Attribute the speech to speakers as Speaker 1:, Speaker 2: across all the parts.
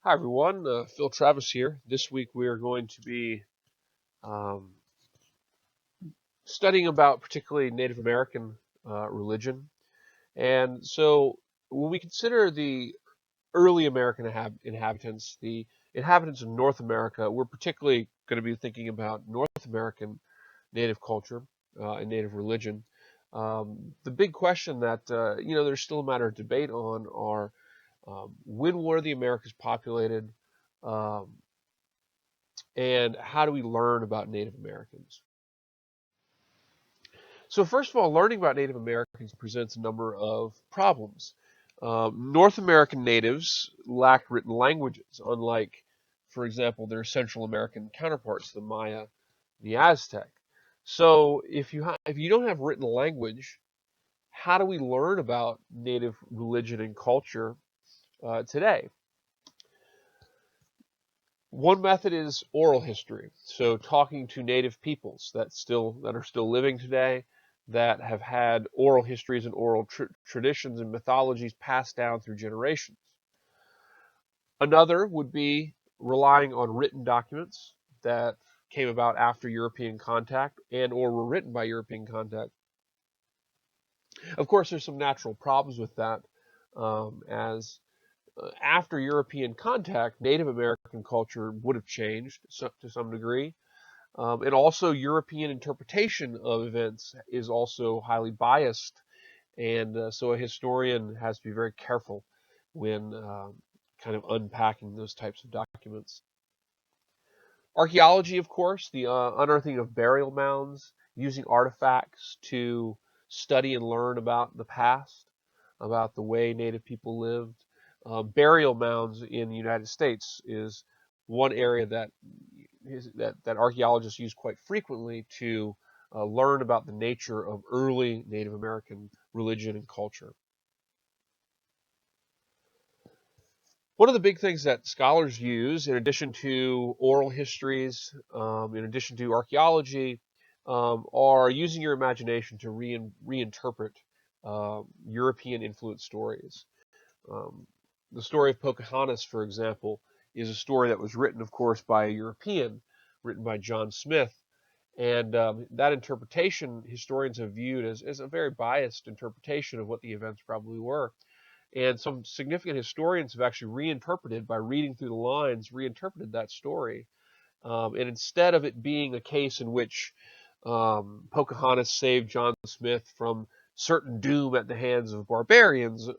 Speaker 1: Hi everyone, Phil Travis here. This week we are going to be um, studying about particularly Native American religion. And so when we consider the early American inhabitants, the inhabitants of North America, we're particularly going to be thinking about North American Native culture and Native religion. The big question that there's still a matter of debate on are when were the Americas populated? Um, and how do we learn about Native Americans? So first of all, learning about Native Americans presents a number of problems. North American natives lack written languages, unlike, for example, their Central American counterparts, the Maya, the Aztec. So if you don't have written language, how do we learn about Native religion and culture today? One method is oral history. So talking to native peoples that are still living today, that have had oral histories and oral traditions and mythologies passed down through generations. Another would be relying on written documents that came about after European contact and or were written by European contact. Of course, there's some natural problems with that, as after European contact, Native American culture would have changed to some degree. And also, European interpretation of events is also highly biased. And so a historian has to be very careful when kind of unpacking those types of documents. Archaeology, of course, the unearthing of burial mounds, using artifacts to study and learn about the past, about the way Native people lived. Burial mounds in the United States is one area that archaeologists use quite frequently to learn about the nature of early Native American religion and culture. One of the big things that scholars use, in addition to oral histories, in addition to archaeology, are using your imagination to reinterpret European influenced stories. Um, the story of Pocahontas, for example, is a story that was written, of course, by a European, written by John Smith. And that interpretation, historians have viewed as a very biased interpretation of what the events probably were. And some significant historians have actually reinterpreted, by reading through the lines, reinterpreted that story. And instead of it being a case in which Pocahontas saved John Smith from certain doom at the hands of barbarians,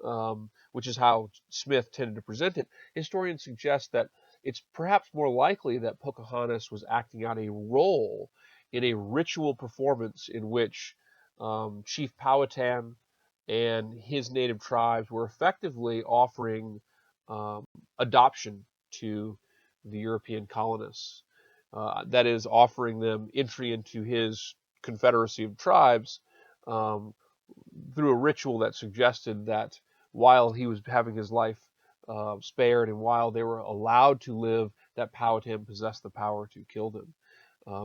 Speaker 1: which is how Smith tended to present it, historians suggest that it's perhaps more likely that Pocahontas was acting out a role in a ritual performance in which Chief Powhatan and his native tribes were effectively offering um, adoption to the European colonists. That is, offering them entry into his confederacy of tribes um, through a ritual that suggested that while he was having his life spared and while they were allowed to live, that Powhatan possessed the power to kill them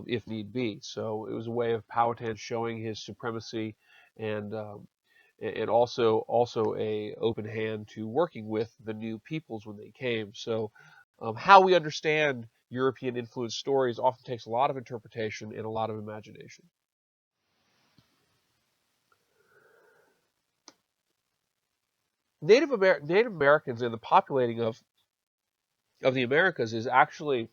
Speaker 1: if need be. So it was a way of Powhatan showing his supremacy and also a open hand to working with the new peoples when they came. So how we understand European influenced stories often takes a lot of interpretation and a lot of imagination. Native Americans and the populating of the Americas is actually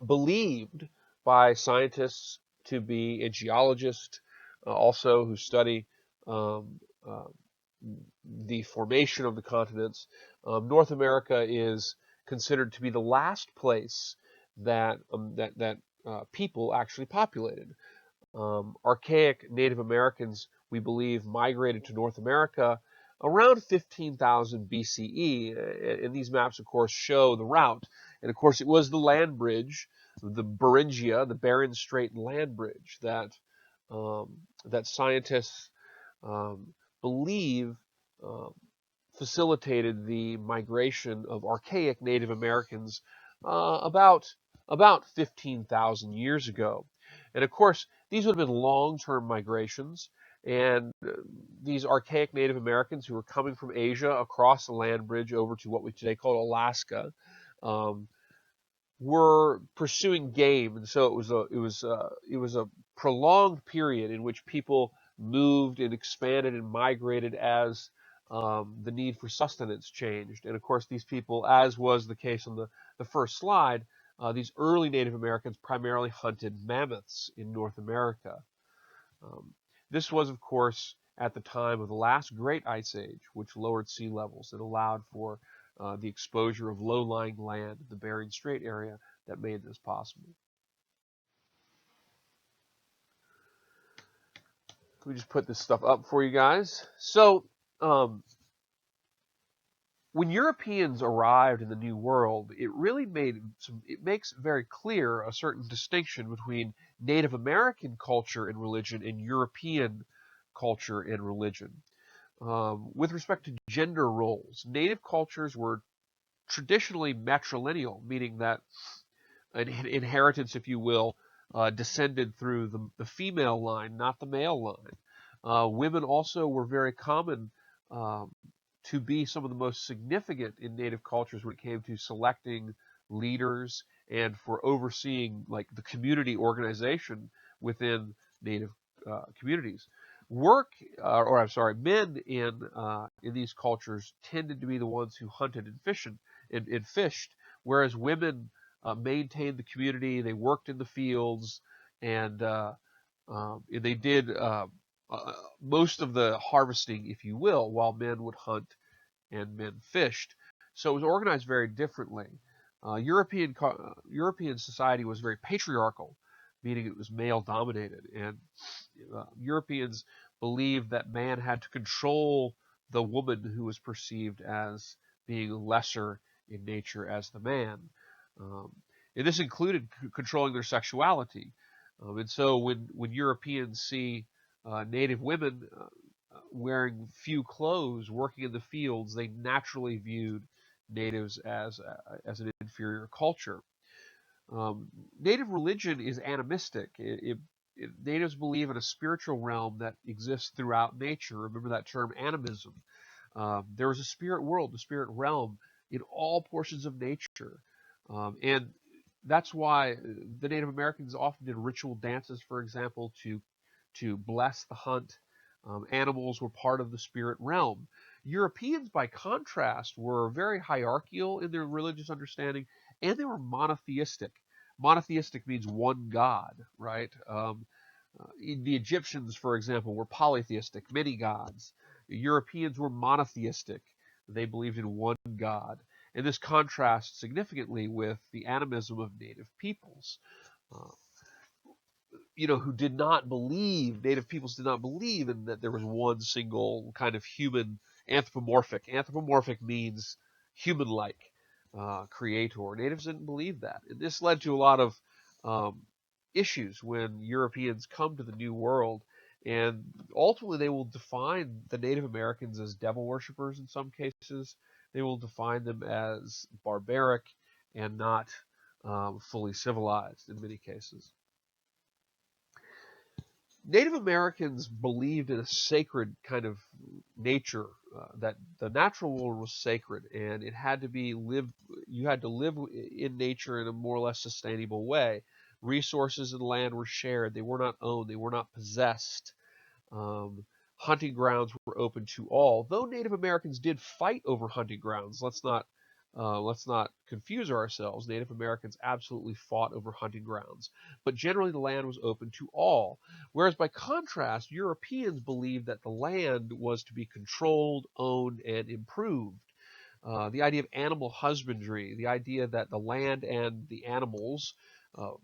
Speaker 1: believed by scientists to be, and geologists also who study um, uh, the formation of the continents. North America is considered to be the last place that people actually populated. Archaic Native Americans, we believe, migrated to North America around 15,000 BCE. And these maps, of course, show the route. And of course, it was the land bridge, the Beringia, the Bering Strait land bridge, that scientists um, believe um, facilitated the migration of archaic Native Americans uh, about about 15,000 years ago. And of course, these would have been long-term migrations, And these archaic Native Americans who were coming from Asia across the land bridge over to what we today call Alaska, um, were pursuing game, and so it was a prolonged period in which people moved and expanded and migrated as the need for sustenance changed. And of course, these people, as was the case on the first slide, these early Native Americans primarily hunted mammoths in North America. Um, this was, of course, at the time of the last great ice age, which lowered sea levels and allowed for the exposure of low-lying land in the Bering Strait area that made this possible. Let me just put this stuff up for you guys. So, um, when Europeans arrived in the New World, it makes very clear a certain distinction between Native American culture and religion and European culture and religion. With respect to gender roles, Native cultures were traditionally matrilineal, meaning that an inheritance, if you will, descended through the female line, not the male line. Women also were very common um, to be some of the most significant in Native cultures when it came to selecting leaders and for overseeing like the community organization within Native communities. Work, or I'm sorry, men in these cultures tended to be the ones who hunted and fished, whereas women maintained the community. They worked in the fields, and they did most of the harvesting, if you will, while men would hunt and men fished. So it was organized very differently. European society was very patriarchal, meaning it was male dominated, and Europeans believed that man had to control the woman who was perceived as being lesser in nature as the man. Um, and this included controlling their sexuality. And so when Europeans see native women wearing few clothes, working in the fields, they naturally viewed natives as an inferior culture. Um, Native religion is animistic. Natives believe in a spiritual realm that exists throughout nature. Remember that term, animism. There is a spirit world, the spirit realm, in all portions of nature. And that's why the Native Americans often did ritual dances, for example, to bless the hunt. Animals were part of the spirit realm. Europeans, by contrast, were very hierarchical in their religious understanding, and they were monotheistic. Monotheistic means one God, right? The Egyptians, for example, were polytheistic, many gods. The Europeans were monotheistic. They believed in one God. And this contrasts significantly with the animism of native peoples. Uh, who did not believe, native peoples did not believe in that there was one single kind of human anthropomorphic. Anthropomorphic means human-like creator. Natives didn't believe that. And this led to a lot of um, issues when Europeans come to the New World. And ultimately, they will define the Native Americans as devil worshippers in some cases. They will define them as barbaric and not fully civilized in many cases. Native Americans believed in a sacred kind of nature, that the natural world was sacred and it had to be lived. You had to live in nature in a more or less sustainable way. Resources and land were shared. They were not owned. They were not possessed. Um, Hunting grounds were open to all. Though Native Americans did fight over hunting grounds, let's not confuse ourselves. Native Americans absolutely fought over hunting grounds, but generally the land was open to all. Whereas by contrast, Europeans believed that the land was to be controlled, owned, and improved. The idea of animal husbandry, the idea that the land and the animals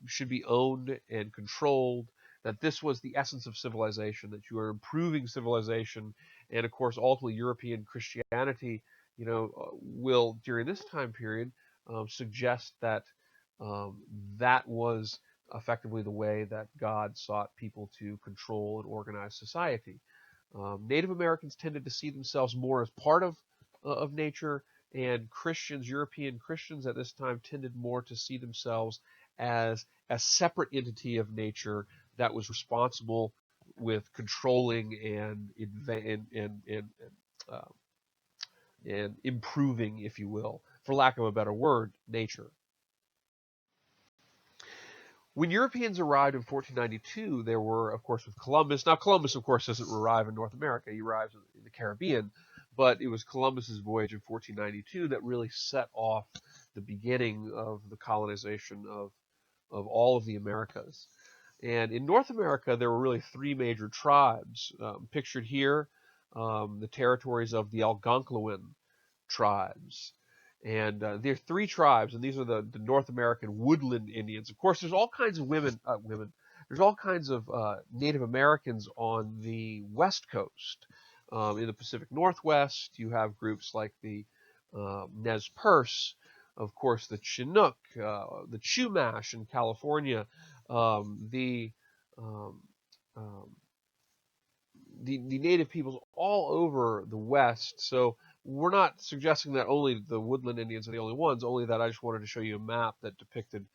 Speaker 1: should be owned and controlled, that this was the essence of civilization, that you are improving civilization, and of course, ultimately, European Christianity, will during this time period suggest that that was effectively the way that God sought people to control and organize society. Native Americans tended to see themselves more as part of nature, and Christians, European Christians at this time, tended more to see themselves as a separate entity of nature that was responsible with controlling and uh, and improving, if you will, for lack of a better word, nature. When Europeans arrived in 1492, there were, of course, with Columbus. Now, Columbus, of course, doesn't arrive in North America. He arrives in the Caribbean. But it was Columbus's voyage in 1492 that really set off the beginning of the colonization of all of the Americas. And in North America, there were really three major tribes. Pictured here, the territories of the Algonquin tribes. And there are three tribes, and these are the North American woodland Indians. Of course, there's all kinds of there's all kinds of Native Americans on the West Coast. In the Pacific Northwest, you have groups like the Nez Perce, of course, the Chinook, the Chumash in California, the um, um, the native peoples all over the West. So we're not suggesting that only the woodland Indians are the only ones, only that I just wanted to show you a map that depicted,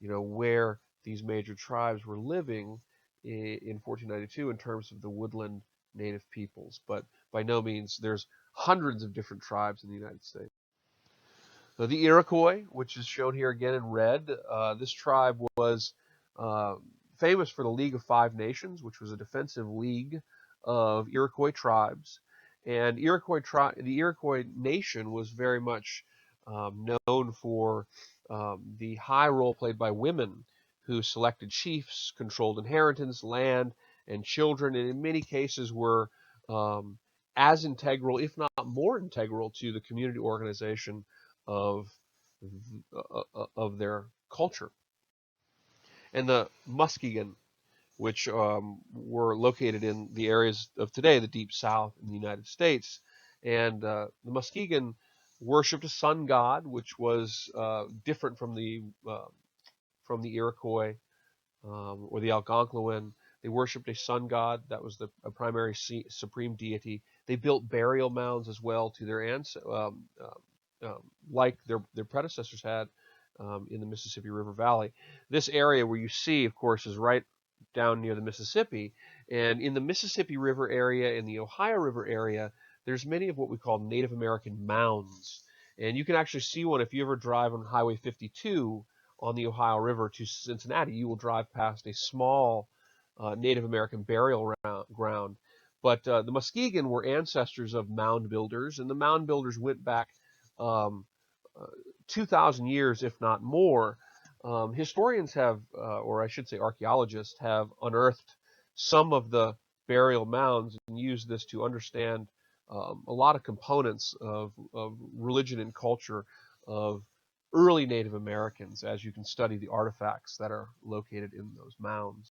Speaker 1: where these major tribes were living in 1492 in terms of the woodland native peoples. But by no means, there's hundreds of different tribes in the United States. So the Iroquois, which is shown here again in red, this tribe was uh, famous for the League of Five Nations, which was a defensive league of Iroquois tribes. And the Iroquois nation was very much known for the high role played by women who selected chiefs, controlled inheritance, land, and children, and in many cases were um, as integral, if not more integral, to the community organization of of their culture. And the Muskegon, which were located in the areas of today, the Deep South in the United States, and the Muskegon worshipped a sun god, which was different from the Iroquois or the Algonquin. They worshipped a sun god that was a primary supreme deity. They built burial mounds as well to their like their predecessors had in the Mississippi River Valley. This area where you see, of course, is right down near the Mississippi. And in the Mississippi River area, in the Ohio River area, there's many of what we call Native American mounds. And you can actually see one if you ever drive on Highway 52 on the Ohio River to Cincinnati. You will drive past a small Native American burial ground. But the Muskegon were ancestors of mound builders, and the mound builders went back um, uh, 2,000 years, if not more. Historians have, or I should say archaeologists, have unearthed some of the burial mounds and used this to understand a lot of components of religion and culture of early Native Americans as you can study the artifacts that are located in those mounds.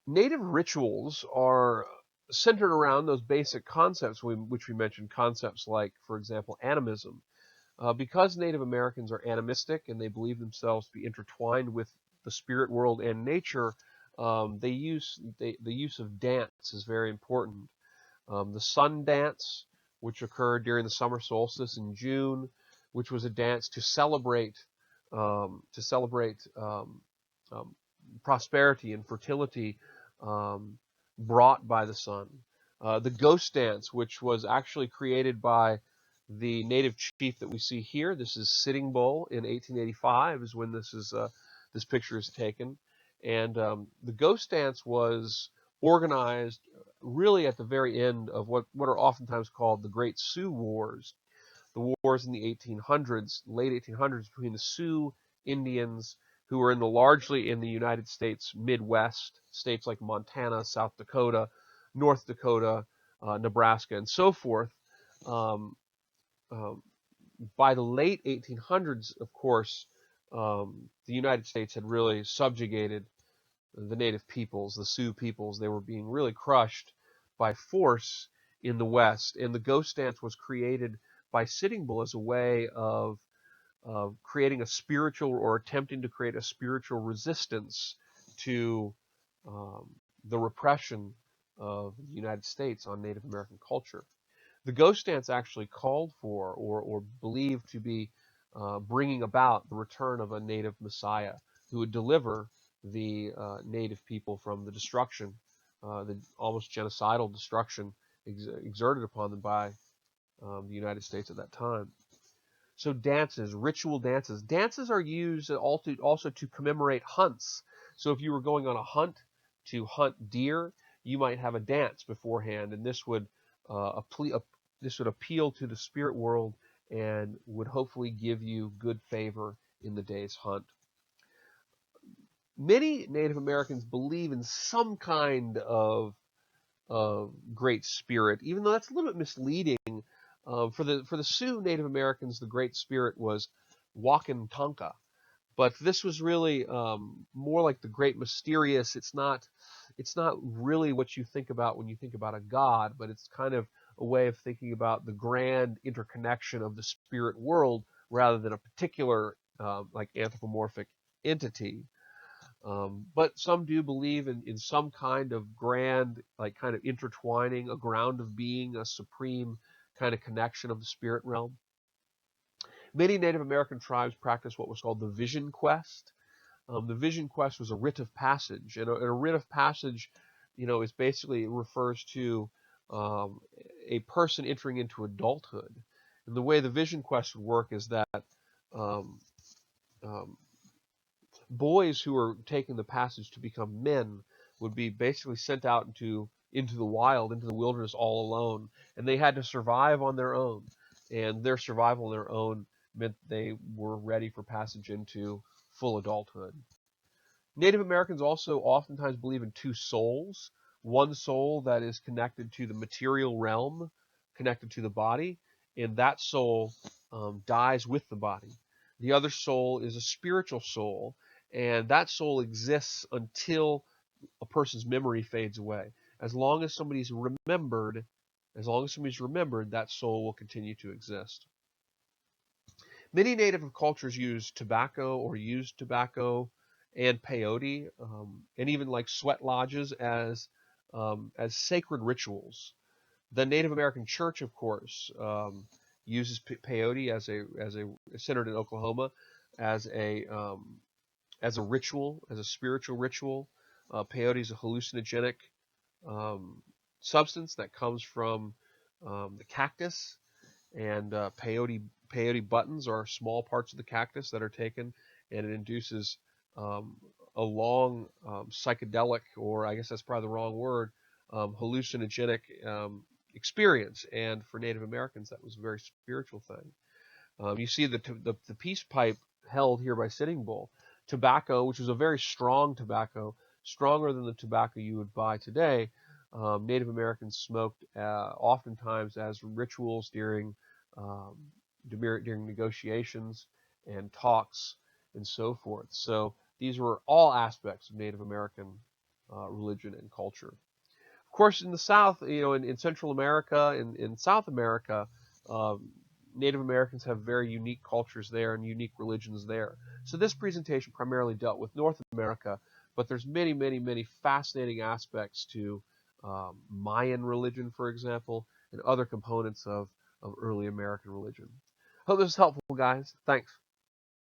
Speaker 1: Native rituals are centered around those basic concepts which we mentioned, concepts like, for example, animism. Because Native Americans are animistic and they believe themselves to be intertwined with the spirit world and nature, the use of dance is very important. The sun dance, which occurred during the summer solstice in June, which was a dance to celebrate um, prosperity and fertility brought by the sun. The ghost dance, which was actually created by the native chief that we see here. This is Sitting Bull in 1885 is when this picture is taken. And the ghost dance was organized really at the very end of what are oftentimes called the Great Sioux Wars, the wars in the 1800s, late 1800s, between the Sioux Indians who were largely in the United States Midwest, states like Montana, South Dakota, North Dakota, Nebraska, and so forth. Um, um, by the late 1800s, of course, the United States had really subjugated the native peoples, the Sioux peoples. They were being really crushed by force in the West. And the ghost dance was created by Sitting Bull as a way of creating a spiritual or attempting to create a spiritual resistance to um, the repression of the United States on Native American culture. The ghost dance actually called for or believed to be bringing about the return of a native messiah who would deliver the native people from the destruction, the almost genocidal destruction exerted upon them by the United States at that time. So dances, ritual dances. Dances are used also to commemorate hunts. So if you were going on a hunt to hunt deer, you might have a dance beforehand, and this would appeal to the spirit world and would hopefully give you good favor in the day's hunt. Many Native Americans believe in some kind of great spirit, even though that's a little bit misleading. For the Sioux Native Americans, the great spirit was Wakan Tanka, but this was really more like the great mysterious. It's not really what you think about when you think about a god, but it's kind of a way of thinking about the grand interconnection of the spirit world rather than a particular like anthropomorphic entity. But some do believe in some kind of grand, like kind of intertwining, a ground of being, a supreme kind of connection of the spirit realm. Many Native American tribes practice what was called the vision quest. The vision quest was a rite of passage, and a rite of passage, is basically, it refers to a person entering into adulthood. And the way the vision quest would work is that um, um, boys who were taking the passage to become men would be basically sent out into the wild, into the wilderness all alone, and they had to survive on their own. And their survival on their own meant they were ready for passage into full adulthood. Native Americans also oftentimes believe in two souls. One soul that is connected to the material realm, connected to the body, and that soul dies with the body. The other soul is a spiritual soul, and that soul exists until a person's memory fades away. As long as somebody's remembered, that soul will continue to exist. Many native cultures use tobacco or used tobacco and peyote, and even like sweat lodges as sacred rituals. The Native American Church, of course, uses peyote as a centered in Oklahoma as a ritual, as a spiritual ritual. Peyote is a hallucinogenic um, substance that comes from the cactus, and peyote buttons are small parts of the cactus that are taken, and it induces um, a long psychedelic, or I guess that's probably the wrong word, hallucinogenic experience. And for Native Americans, that was a very spiritual thing. You see the peace pipe held here by Sitting Bull. Tobacco, which was a very strong tobacco, stronger than the tobacco you would buy today. Native Americans smoked oftentimes as rituals um, during negotiations and talks and so forth. So these were all aspects of Native American religion and culture. Of course, in the South, in Central America, in South America, um, Native Americans have very unique cultures there and unique religions there. So this presentation primarily dealt with North America, but there's many, many, many fascinating aspects to Mayan religion, for example, and other components of early American religion. Hope this is helpful, guys. Thanks.